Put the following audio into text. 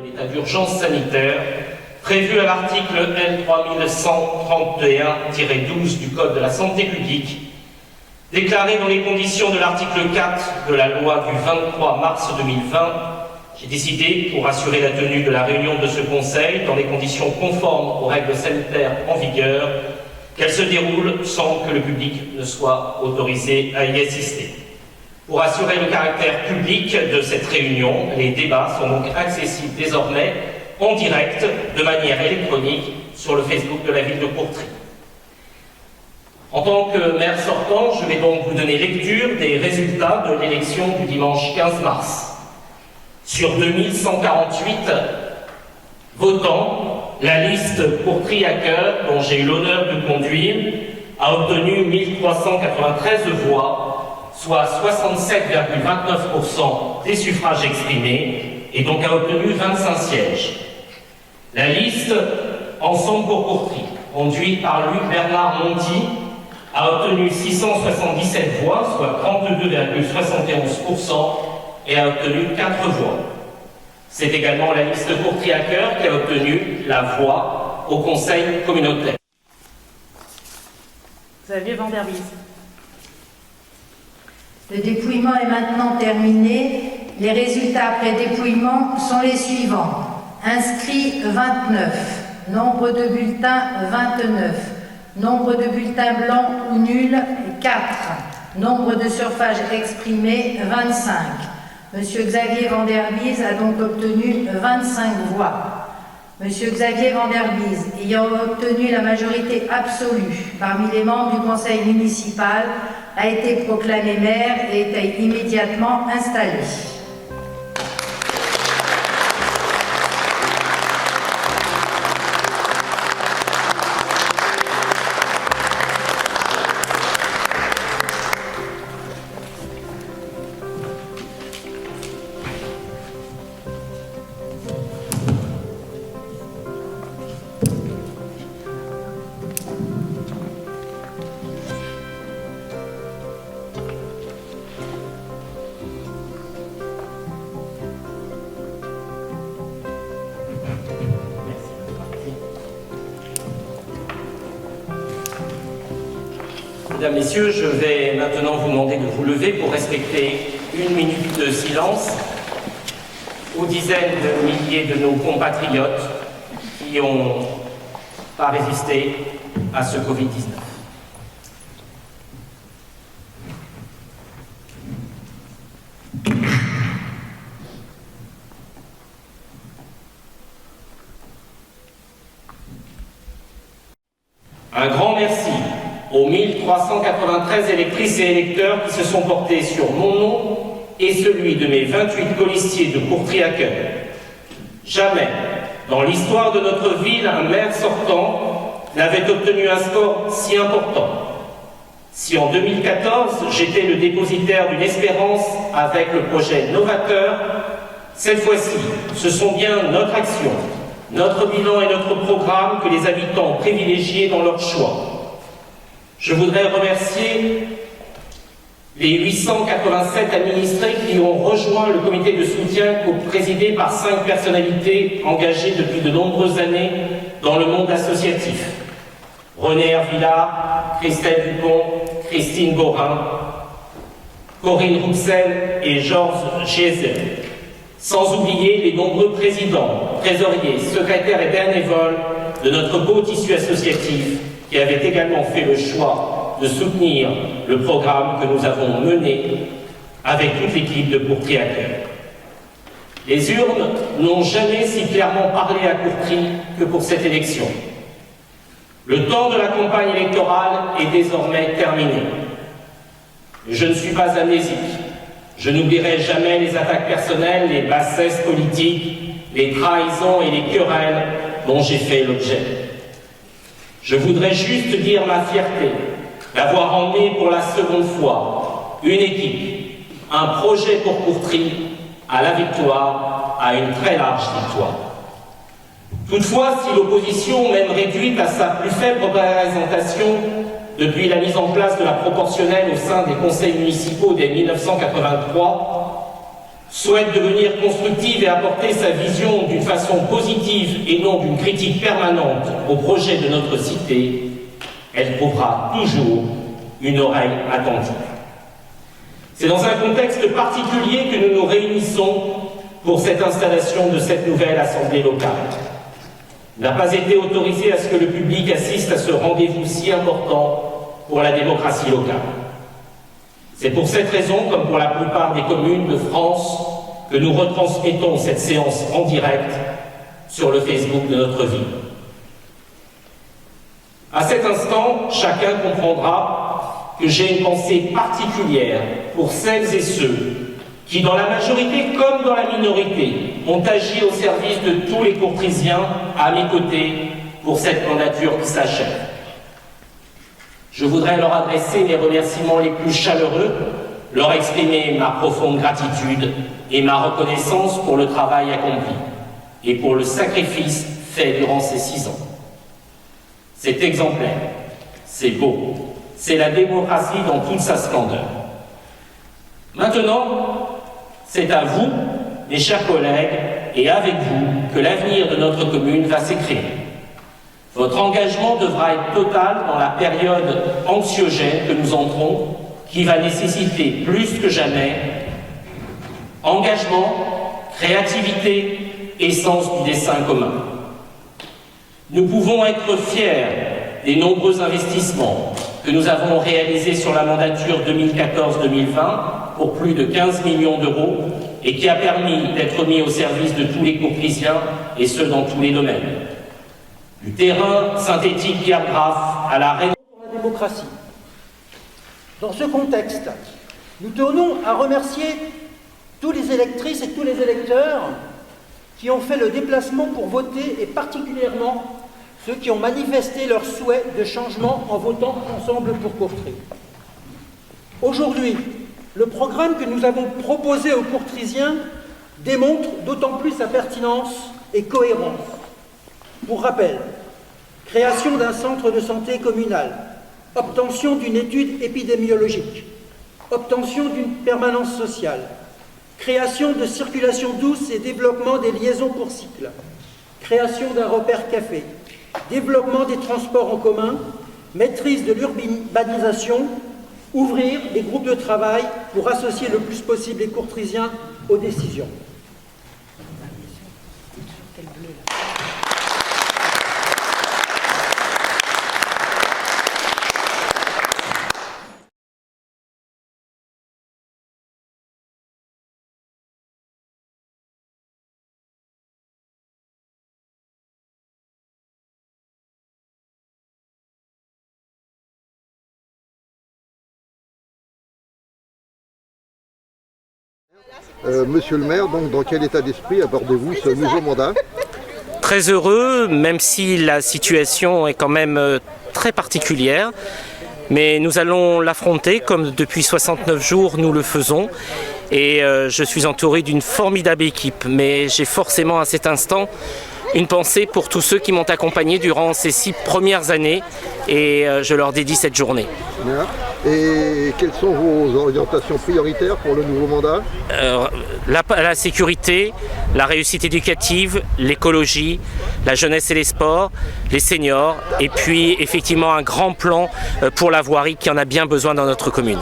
de l'état d'urgence sanitaire prévu à l'article L. 3131-12 du Code de la santé publique, déclaré dans les conditions de l'article 4 de la loi du 23 mars 2020, j'ai décidé, pour assurer la tenue de la réunion de ce Conseil dans les conditions conformes aux règles sanitaires en vigueur, qu'elle se déroule sans que le public ne soit autorisé à y assister. Pour assurer le caractère public de cette réunion, les débats sont donc accessibles désormais en direct, de manière électronique, sur le Facebook de la ville de Courtrai. En tant que maire sortant, je vais donc vous donner lecture des résultats de l'élection du dimanche 15 mars. Sur 2148 votants, la liste Courtrai à cœur, dont j'ai eu l'honneur de conduire, a obtenu 1393 voix, soit 67,29% des suffrages exprimés, et donc a obtenu 25 sièges. La liste Ensemble pour Courtrai, conduite par Luc-Bernard Monti, a obtenu 677 voix, soit 32,71%, et a obtenu 4 voix. C'est également la liste Courtrai à cœur qui a obtenu la voix au Conseil communautaire. Xavier Van der Bies. Le dépouillement est maintenant terminé. Les résultats après dépouillement sont les suivants. Inscrits 29, nombre de bulletins 29, nombre de bulletins blancs ou nuls 4, nombre de suffrages exprimés 25. Monsieur Xavier Van der Bies a donc obtenu 25 voix. Monsieur Xavier Van der Bies, ayant obtenu la majorité absolue parmi les membres du conseil municipal, a été proclamé maire et est immédiatement installé. Mesdames, Messieurs, je vais maintenant vous demander de vous lever pour respecter une minute de silence aux dizaines de milliers de nos compatriotes qui n'ont pas résisté à ce Covid-19. Un grand merci aux 1393 électrices et électeurs qui se sont portés sur mon nom et celui de mes 28 colistiers de Courtrai à cœur. Jamais, dans l'histoire de notre ville, un maire sortant n'avait obtenu un score si important. Si en 2014, j'étais le dépositaire d'une espérance avec le projet novateur, cette fois-ci, ce sont bien notre action, notre bilan et notre programme que les habitants ont privilégiés dans leur choix. Je voudrais remercier les 887 administrés qui ont rejoint le comité de soutien présidé par 5 personnalités engagées depuis de nombreuses années dans le monde associatif. René Hervillard, Christelle Dupont, Christine Borin, Corinne Rouxel et Georges Giesel. Sans oublier les nombreux présidents, trésoriers, secrétaires et bénévoles de notre beau tissu associatif qui avait également fait le choix de soutenir le programme que nous avons mené avec toute l'équipe de Courtrai à cœur. Les urnes n'ont jamais si clairement parlé à Courtrai que pour cette élection. Le temps de la campagne électorale est désormais terminé. Je ne suis pas amnésique. Je n'oublierai jamais les attaques personnelles, les bassesses politiques, les trahisons et les querelles dont j'ai fait l'objet. Je voudrais juste dire ma fierté d'avoir emmené pour la seconde fois une équipe, un projet pour Courtrai à la victoire, à une très large victoire. Toutefois, si l'opposition, même réduite à sa plus faible représentation depuis la mise en place de la proportionnelle au sein des conseils municipaux dès 1983, souhaite devenir constructive et apporter sa vision d'une façon positive et non d'une critique permanente au projet de notre cité, elle trouvera toujours une oreille attentive. C'est dans un contexte particulier que nous nous réunissons pour cette installation de cette nouvelle assemblée locale. Il n'a pas été autorisé à ce que le public assiste à ce rendez-vous si important pour la démocratie locale. C'est pour cette raison, comme pour la plupart des communes de France, que nous retransmettons cette séance en direct sur le Facebook de notre ville. À cet instant, chacun comprendra que j'ai une pensée particulière pour celles et ceux qui, dans la majorité comme dans la minorité, ont agi au service de tous les courtrisiens à mes côtés pour cette mandature qui s'achève. Je voudrais leur adresser les remerciements les plus chaleureux, leur exprimer ma profonde gratitude et ma reconnaissance pour le travail accompli et pour le sacrifice fait durant ces 6 ans. C'est exemplaire, c'est beau, c'est la démocratie dans toute sa splendeur. Maintenant, c'est à vous, mes chers collègues, et avec vous, que l'avenir de notre commune va s'écrire. Votre engagement devra être total dans la période anxiogène que nous entrons, qui va nécessiter plus que jamais engagement, créativité et sens du dessein commun. Nous pouvons être fiers des nombreux investissements que nous avons réalisés sur la mandature 2014-2020 pour plus de 15 millions d'euros et qui a permis d'être mis au service de tous les courtrisiens et ce dans tous les domaines. Du terrain synthétique Pierre Graff à la rénovation de la démocratie. Dans ce contexte, nous tenons à remercier tous les électrices et tous les électeurs qui ont fait le déplacement pour voter et particulièrement ceux qui ont manifesté leur souhait de changement en votant ensemble pour Courtrai. Aujourd'hui, le programme que nous avons proposé aux courtrisiens démontre d'autant plus sa pertinence et cohérence. Pour rappel, création d'un centre de santé communal, obtention d'une étude épidémiologique, obtention d'une permanence sociale, création de circulation douce et développement des liaisons pour cycle, création d'un repère café, développement des transports en commun, maîtrise de l'urbanisation, ouvrir des groupes de travail pour associer le plus possible les courtrisiens aux décisions. Monsieur le maire, donc, dans quel état d'esprit abordez-vous ce nouveau mandat? Très heureux, même si la situation est quand même très particulière. Mais nous allons l'affronter comme depuis 69 jours nous le faisons. Et je suis entouré d'une formidable équipe. Mais j'ai forcément à cet instant une pensée pour tous ceux qui m'ont accompagné durant ces 6 premières années. Et je leur dédie cette journée. Et quelles sont vos orientations prioritaires pour le nouveau mandat? La sécurité, la réussite éducative, l'écologie, la jeunesse et les sports, les seniors et puis effectivement un grand plan pour la voirie qui en a bien besoin dans notre commune.